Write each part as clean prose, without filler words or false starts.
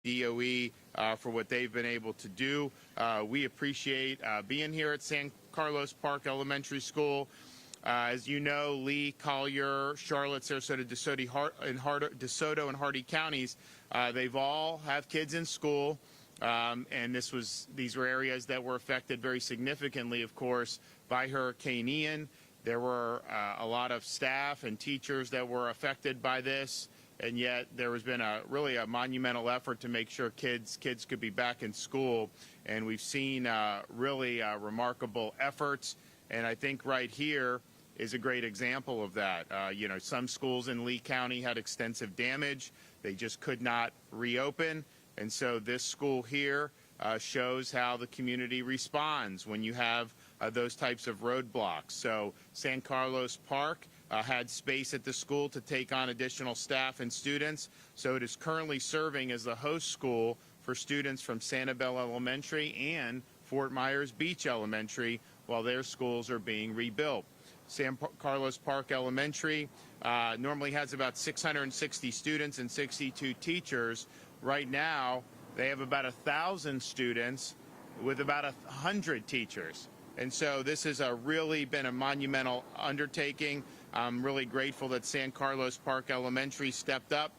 DOE for what they've been able to do. We appreciate being here at San Carlos Park Elementary School. As you know, Lee, Collier, Charlotte, Sarasota, DeSoto, and Hardy counties, they've all have kids in school. And these were areas that were affected very significantly, of course, by Hurricane Ian. There were a lot of staff and teachers that were affected by this, and yet there has been really a monumental effort to make sure kids could be back in school. And we've seen really remarkable efforts. And I think right here is a great example of that. Some schools in Lee County had extensive damage. They just could not reopen. And so this school here shows how the community responds when you have those types of roadblocks. So San Carlos Park had space at the school to take on additional staff and students. So it is currently serving as the host school for students from Sanibel Elementary and Fort Myers Beach Elementary while their schools are being rebuilt. San Carlos Park Elementary normally has about 660 students and 62 teachers. Right now, they have about 1,000 students with about 100 teachers. And so this has really been a monumental undertaking. I'm really grateful that San Carlos Park Elementary stepped up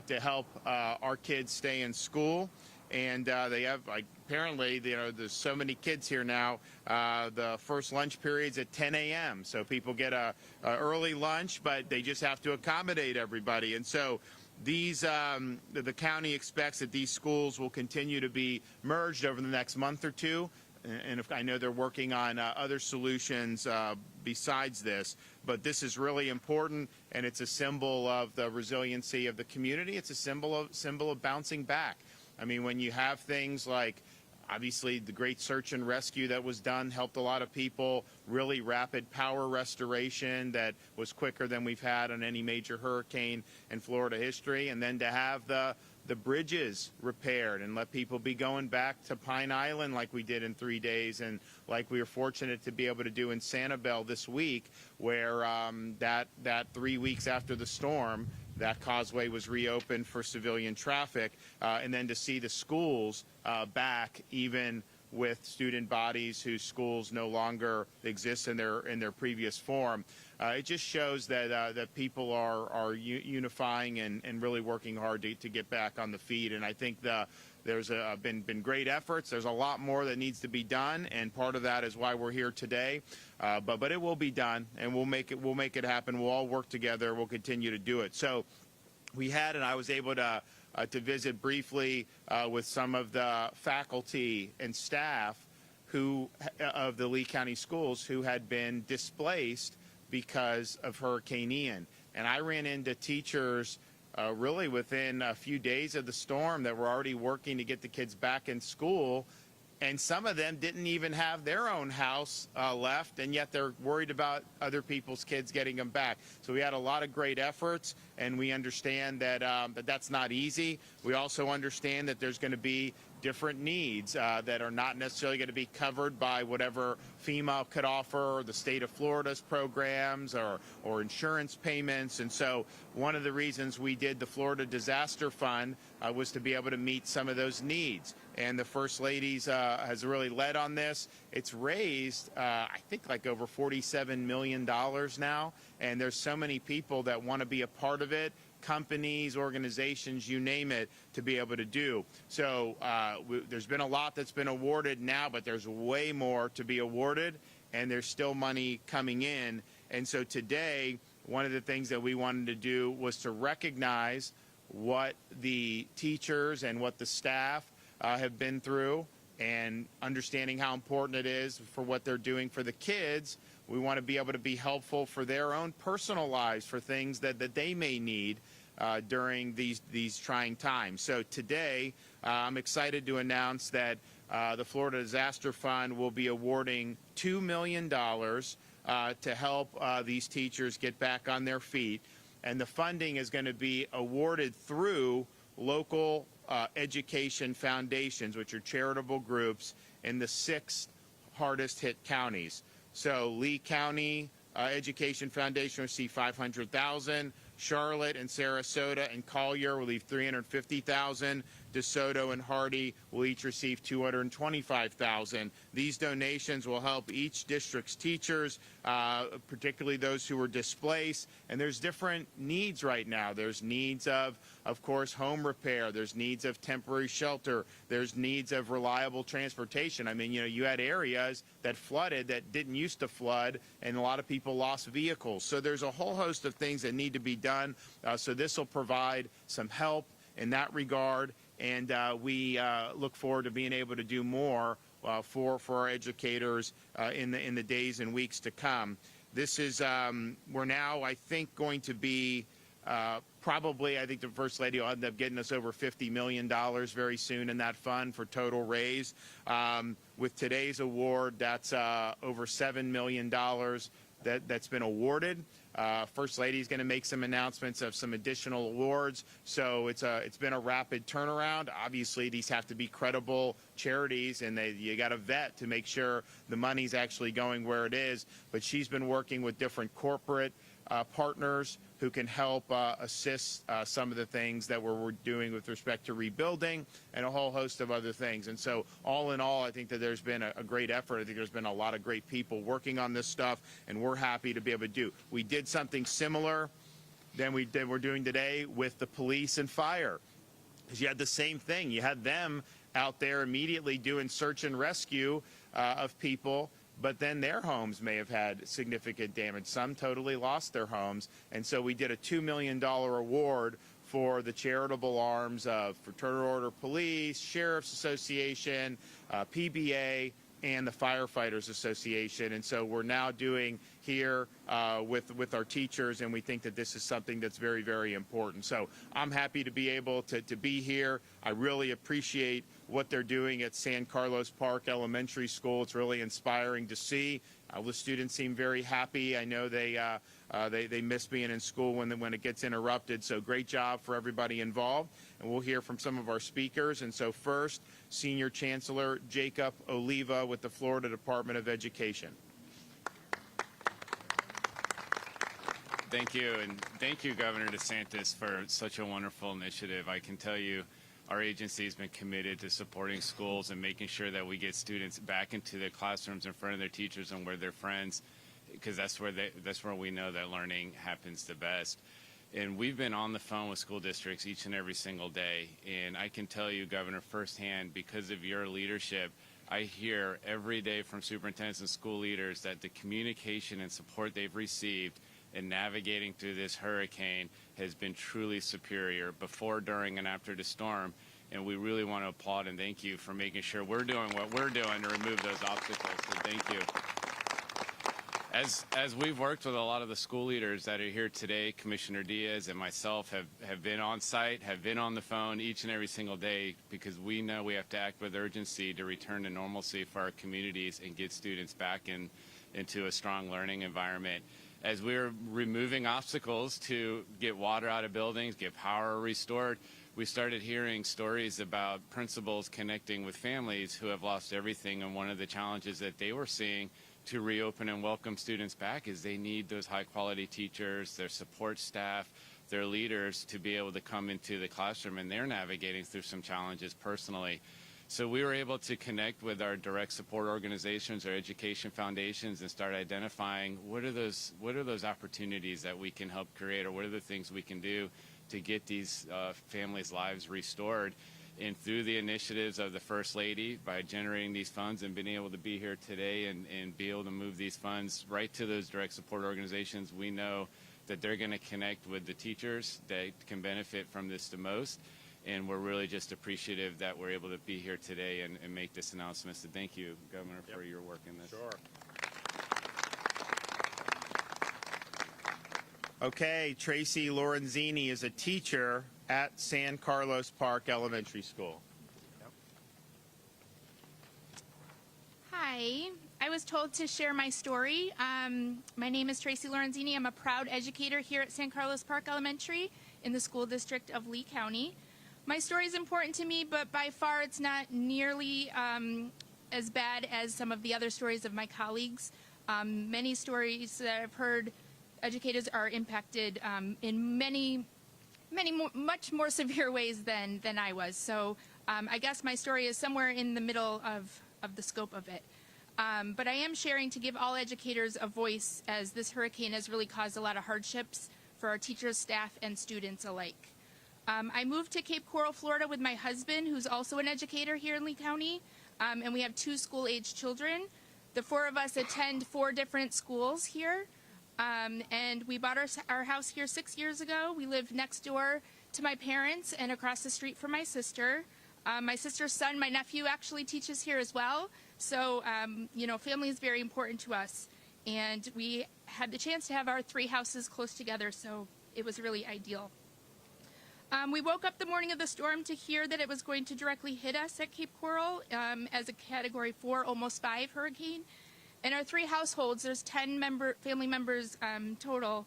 to help our kids stay in school. And they have, apparently, there's so many kids here now. The first lunch period's at 10 a.m. So people get a early lunch, but they just have to accommodate everybody. And so the county expects that these schools will continue to be merged over the next month or two. And I know they're working on other solutions besides this, but this is really important, and it's a symbol of the resiliency of the community. It's a symbol of bouncing back. I mean, when you have things like, obviously, the great search and rescue that was done helped a lot of people, really rapid power restoration that was quicker than we've had on any major hurricane in Florida history, and then to have the bridges repaired and let people be going back to Pine Island like we did in 3 days, and like we were fortunate to be able to do in Sanibel this week, where that 3 weeks after the storm, that causeway was reopened for civilian traffic, and then to see the schools back, even with student bodies whose schools no longer exist in their previous form. It just shows that people are unifying and really working hard to get back on the feet. And I think there's been great efforts. There's a lot more that needs to be done, and part of that is why we're here today. But it will be done, and we'll make it happen. We'll all work together. We'll continue to do it. So and I was able to visit briefly with some of the faculty and staff of the Lee County schools who had been displaced because of Hurricane Ian. And I ran into teachers really within a few days of the storm that were already working to get the kids back in school. And some of them didn't even have their own house left, and yet they're worried about other people's kids getting them back. So we had a lot of great efforts, and we understand that that's not easy. We also understand that there's going to be different needs that are not necessarily going to be covered by whatever FEMA could offer, or the state of Florida's programs, or insurance payments. And so one of the reasons we did the Florida Disaster Fund was to be able to meet some of those needs. And the First Lady has really led on this. It's raised, I think, like over $47 million now. And there's so many people that want to be a part of it, companies, organizations, you name it, to be able to do. So there's been a lot that's been awarded now, but there's way more to be awarded, and there's still money coming in. And so today, one of the things that we wanted to do was to recognize what the teachers and what the staff have been through, and understanding how important it is for what they're doing for the kids. We want to be able to be helpful for their own personal lives, for things that they may need during these trying times. So today, I'm excited to announce that the Florida Disaster Fund will be awarding $2 million to help these teachers get back on their feet. And the funding is going to be awarded through local education foundations, which are charitable groups in the 6 hardest hit counties. So Lee County Education Foundation will receive $500,000. Charlotte and Sarasota and Collier will leave $350,000. DeSoto and Hardy will each receive $225,000. These donations will help each district's teachers, particularly those who were displaced. And there's different needs right now. There's needs of course, home repair. There's needs of temporary shelter. There's needs of reliable transportation. I mean, you had areas that flooded that didn't used to flood, and a lot of people lost vehicles. So there's a whole host of things that need to be done. So this will provide some help in that regard, and we look forward to being able to do more for our educators in the days and weeks to come. This is we're now, I think, going to be probably, I think the First Lady will end up getting us over $50 million very soon in that fund for total raise. With today's award, that's over $7 million that's been awarded. First Lady is going to make some announcements of some additional awards, so it's been a rapid turnaround. Obviously, these have to be credible charities, and you got to vet to make sure the money's actually going where it is. But she's been working with different corporate partners who can help assist some of the things that we're doing with respect to rebuilding and a whole host of other things. And so all in all, I think that there's been a great effort. I think there's been a lot of great people working on this stuff, and we're happy to be able to do. We did something similar than we're doing today with the police and fire, because you had the same thing. You had them out there immediately doing search and rescue of people, but then their homes may have had significant damage. Some totally lost their homes. And so we did a $2 million award for the charitable arms of Fraternal Order Police, Sheriff's Association, PBA, and the Firefighters Association. And so we're now doing here with our teachers, and we think that this is something that's very, very important. So I'm happy to be able to be here. I really appreciate what they're doing at San Carlos Park Elementary School. It's really inspiring to see. The students seem very happy. I know they miss being in school when it gets interrupted. So great job for everybody involved. And we'll hear from some of our speakers. And so first, Senior Chancellor Jacob Oliva with the Florida Department of Education. Thank you, and thank you, Governor DeSantis, for such a wonderful initiative. I can tell you our agency has been committed to supporting schools and making sure that we get students back into their classrooms in front of their teachers and where their friends, because that's where we know that learning happens the best. And we've been on the phone with school districts each and every single day, and I can tell you, Governor, firsthand, because of your leadership, I hear every day from superintendents and school leaders that the communication and support they've received in navigating through this hurricane has been truly superior before, during, and after the storm. And we really want to applaud and thank you for making sure we're doing what we're doing to remove those obstacles. So thank you. As we've worked with a lot of the school leaders that are here today, Commissioner Diaz and myself have been on site, have been on the phone each and every single day, because we know we have to act with urgency to return to normalcy for our communities and get students back into a strong learning environment. As we're removing obstacles to get water out of buildings, get power restored, we started hearing stories about principals connecting with families who have lost everything. And one of the challenges that they were seeing to reopen and welcome students back is they need those high-quality teachers, their support staff, their leaders to be able to come into the classroom, and they're navigating through some challenges personally. So we were able to connect with our direct support organizations, our education foundations, and start identifying what are those opportunities that we can help create, or what are the things we can do to get these families' lives restored. And through the initiatives of the First Lady, by generating these funds and being able to be here today and be able to move these funds right to those direct support organizations, we know that they're going to connect with the teachers that can benefit from this the most. And we're really just appreciative that we're able to be here today and make this announcement. So thank you, Governor, for your work in this. Sure. Okay, Tracy Lorenzini is a teacher at San Carlos Park Elementary School. Hi, I was told to share my story. My name is Tracy Lorenzini. I'm a proud educator here at San Carlos Park Elementary in the school district of Lee County. My story is important to me, but by far it's not nearly as bad as some of the other stories of my colleagues. Many stories that I've heard, educators are impacted in many much more severe ways than I was. So I guess my story is somewhere in the middle of the scope of it. But I am sharing to give all educators a voice, as this hurricane has really caused a lot of hardships for our teachers, staff, and students alike. I moved to Cape Coral, Florida with my husband, who's also an educator here in Lee County, and we have 2 school-age children. The 4 of us attend 4 different schools here, and we bought our house here 6 years ago. We lived next door to my parents and across the street from my sister. My sister's son, my nephew, actually teaches here as well. So, you know, family is very important to us. And we had the chance to have our 3 houses close together, so it was really ideal. We woke up the morning of the storm to hear that it was going to directly hit us at Cape Coral as a Category 4, almost 5 hurricane. In our 3 households, there's 10 family members total.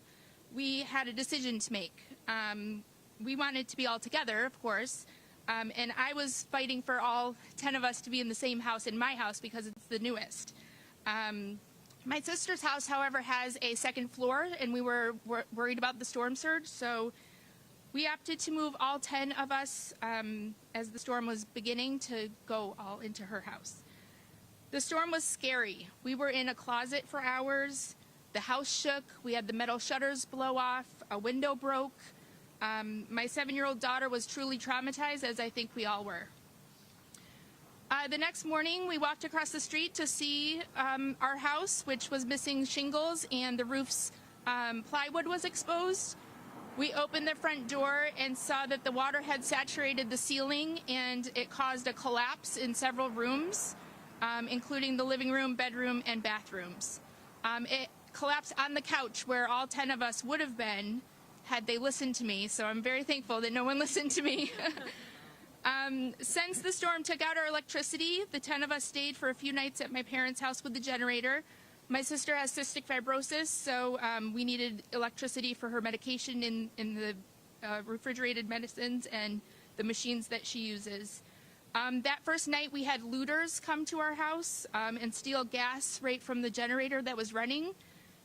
We had a decision to make. We wanted to be all together, of course, and I was fighting for all 10 of us to be in the same house, in my house, because it's the newest. My sister's house, however, has a 2nd floor, and we were worried about the storm surge, so we opted to move all 10 of us as the storm was beginning to go all into her house. The storm was scary. We were in a closet for hours. The house shook. We had the metal shutters blow off. A window broke. My 7-year-old daughter was truly traumatized, as I think we all were. The next morning, we walked across the street to see our house, which was missing shingles, and the roof's plywood was exposed. We opened the front door and saw that the water had saturated the ceiling, and it caused a collapse in several rooms, including the living room, bedroom, and bathrooms. It collapsed on the couch where all 10 of us would have been had they listened to me, so I'm very thankful that no one listened to me. Since the storm took out our electricity, the 10 of us stayed for a few nights at my parents' house with the generator. My sister has cystic fibrosis, so we needed electricity for her medication in the refrigerated medicines and the machines that she uses. That first night, we had looters come to our house and steal gas right from the generator that was running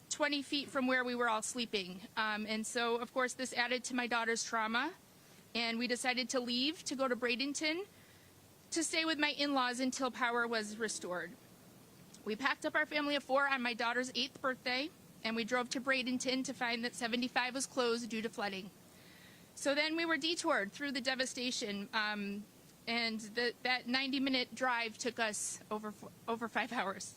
20 feet from where we were all sleeping. And so, of course, this added to my daughter's trauma, and we decided to leave to go to Bradenton to stay with my in-laws until power was restored. We packed up our family of 4 on my daughter's 8th birthday, and we drove to Bradenton to find that 75 was closed due to flooding. So then we were detoured through the devastation, and that 90-minute drive took us over 5 hours.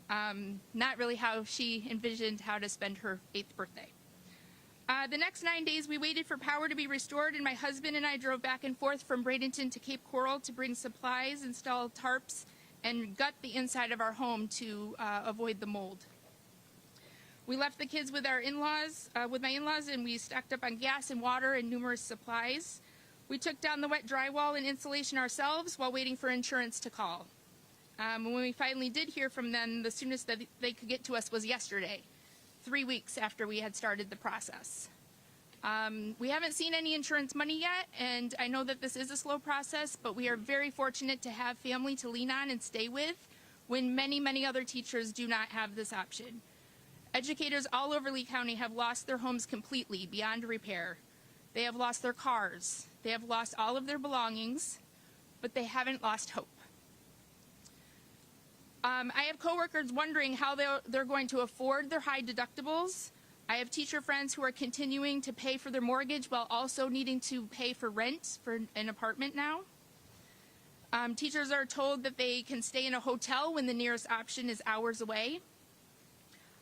Not really how she envisioned how to spend her 8th birthday. The next 9 days, we waited for power to be restored, and my husband and I drove back and forth from Bradenton to Cape Coral to bring supplies, install tarps, and gut the inside of our home to avoid the mold. We left the kids with our in-laws, with my in-laws, and we stocked up on gas and water and numerous supplies. We took down the wet drywall and insulation ourselves while waiting for insurance to call. When we finally did hear from them, the soonest that they could get to us was yesterday, 3 weeks after we had started the process. We haven't seen any insurance money yet, and I know that this is a slow process, but we are very fortunate to have family to lean on and stay with when many, many other teachers do not have this option. Educators all over Lee County have lost their homes completely, beyond repair. They have lost their cars. They have lost all of their belongings, but they haven't lost hope. I have coworkers wondering how they're going to afford their high deductibles. I have teacher friends who are continuing to pay for their mortgage while also needing to pay for rent for an apartment now. Teachers are told that they can stay in a hotel when the nearest option is hours away.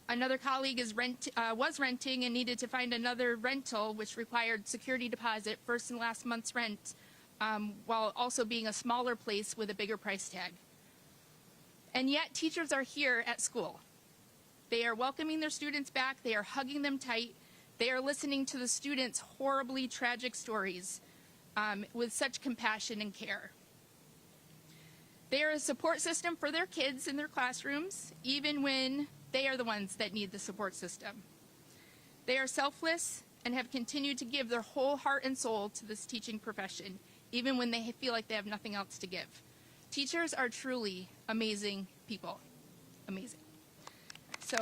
Another colleague was renting and needed to find another rental, which required security deposit, first and last month's rent, while also being a smaller place with a bigger price tag. And yet, teachers are here at school. They are welcoming their students back. They are hugging them tight. They are listening to the students' horribly tragic stories with such compassion and care. They are a support system for their kids in their classrooms, even when they are the ones that need the support system. They are selfless and have continued to give their whole heart and soul to this teaching profession, even when they feel like they have nothing else to give. Teachers are truly amazing people. Amazing. So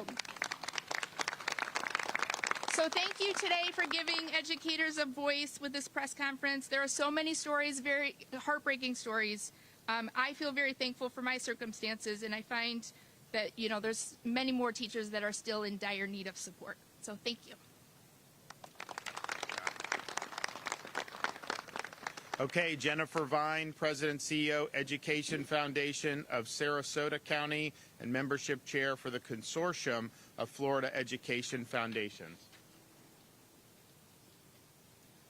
So thank you today for giving educators a voice with this press conference. There are so many stories, very heartbreaking stories. I feel very thankful for my circumstances, and I find that, there's many more teachers that are still in dire need of support. So thank you. Okay, Jennifer Vine, President, CEO, Education Foundation of Sarasota County, and Membership Chair for the Consortium of Florida Education Foundations.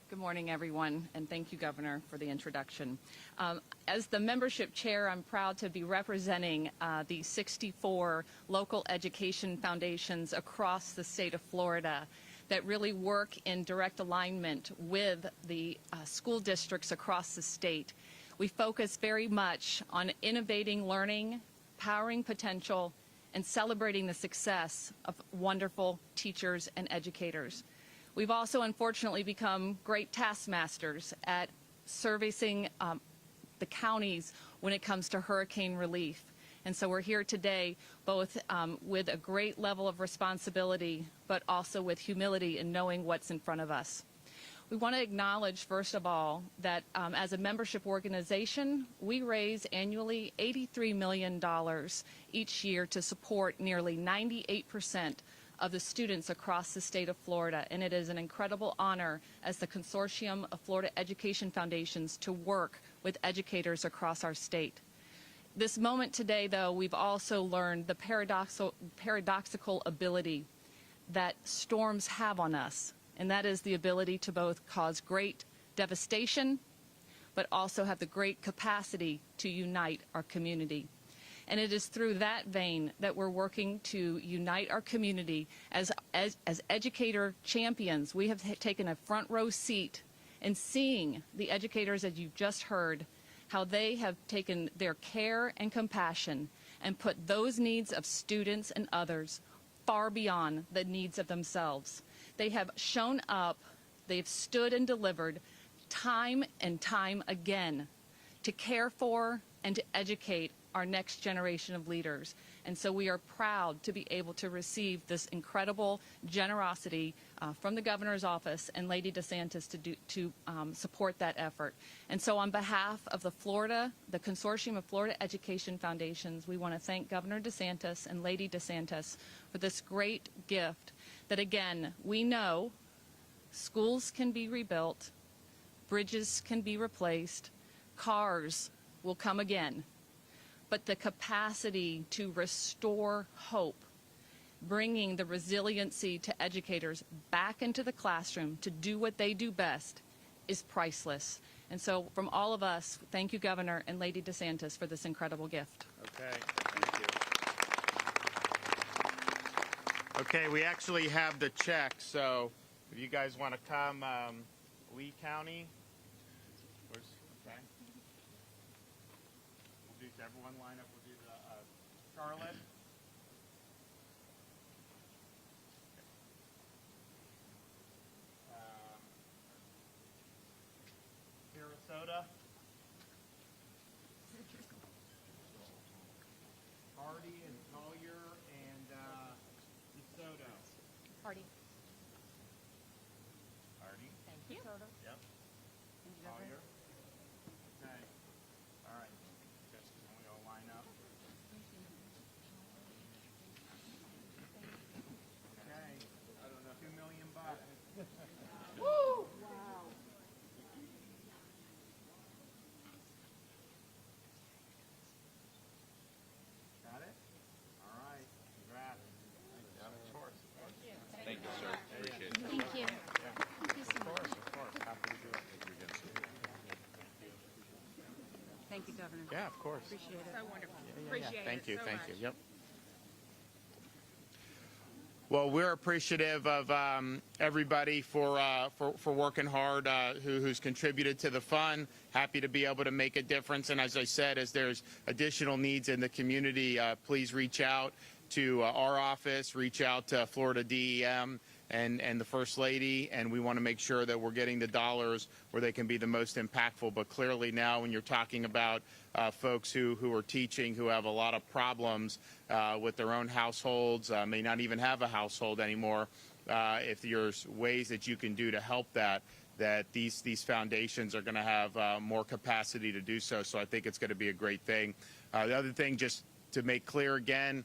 Good morning, everyone, and thank you, Governor, for the introduction. As the membership chair, I'm proud to be representing the 64 local education foundations across the state of Florida that really work in direct alignment with the school districts across the state. We focus very much on innovating learning, powering potential, and celebrating the success of wonderful teachers and educators. We've also unfortunately become great taskmasters at servicing the counties when it comes to hurricane relief. And so we're here today both with a great level of responsibility, but also with humility in knowing what's in front of us. We want to acknowledge, first of all, that as a membership organization, we raise annually $83 million each year to support nearly 98% of the students across the state of Florida, and it is an incredible honor as the Consortium of Florida Education Foundations to work with educators across our state. This moment today, though, we've also learned the paradoxical ability that storms have on us, and that is the ability to both cause great devastation, but also have the great capacity to unite our community. And it is through that vein that we're working to unite our community as educator champions. We have taken a front row seat in seeing the educators, as you've just heard, how they have taken their care and compassion and put those needs of students and others far beyond the needs of themselves. They have shown up, they've stood and delivered time and time again to care for and to educate our next generation of leaders. And so we are proud to be able to receive this incredible generosity from the governor's office and Lady DeSantis to support that effort. And so on behalf of the Consortium of Florida Education Foundations, we want to thank Governor DeSantis and Lady DeSantis for this great gift that, again, we know schools can be rebuilt, bridges can be replaced, cars will come again. But the capacity to restore hope, bringing the resiliency to educators back into the classroom to do what they do best, is priceless. And so from all of us, thank you, Governor and Lady DeSantis, for this incredible gift. Okay, thank you. Okay, we actually have the check, so if you guys want to come, Lee County. Okay. We'll do everyone line up. We'll do the Charlotte. Sarasota. Hardy and Collier and DeSoto. Hardy. Hardy. Thank you. Yep. Collier. Okay. All right. Just we all line up. Okay. I don't know. $2 million. Woo! Got it? All right. Congrats. Yeah, of course. Thank you, sir. Appreciate it. Thank you. Thank you so much. Of course. Happy to do it. Thank you, Governor. Yeah, of course. Appreciate it. So wonderful. Yeah, Appreciate it. Thank you. so Thank much. you. Yep. Well, we're appreciative of everybody for working hard, who's contributed to the fund. Happy to be able to make a difference. And as I said, as there's additional needs in the community, please reach out to our office, reach out to Florida DEM and the First Lady, and we want to make sure that we're getting the dollars where they can be the most impactful. But clearly now when you're talking about folks who are teaching, who have a lot of problems with their own households, may not even have a household anymore, if there's ways that you can do to help that these foundations are going to have more capacity to do so. So I think it's going to be a great thing. The other thing, just to make clear again,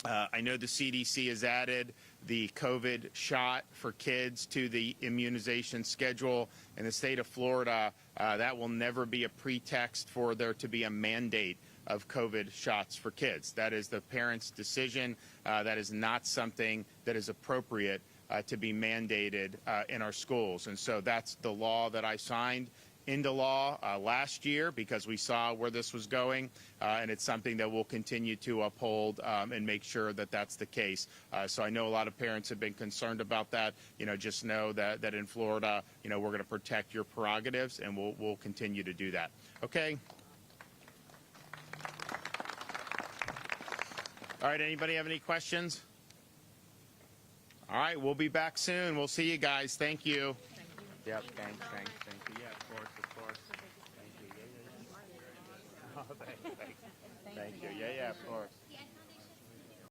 I know the CDC has added the COVID shot for kids to the immunization schedule in the state of Florida. That will never be a pretext for there to be a mandate of COVID shots for kids. That is the parents' decision. That is not something that is appropriate to be mandated in our schools. And so that's the law that I signed into law last year because we saw where this was going, and it's something that we'll continue to uphold and make sure that that's the case. So I know a lot of parents have been concerned about that. Just know that in Florida, we're going to protect your prerogatives, and we'll continue to do that. Okay. All right. Anybody have any questions? All right. We'll be back soon. We'll see you guys. Thank you. Yep. Thanks. Thank you. Yeah. Of course. Thank you. Oh, thanks.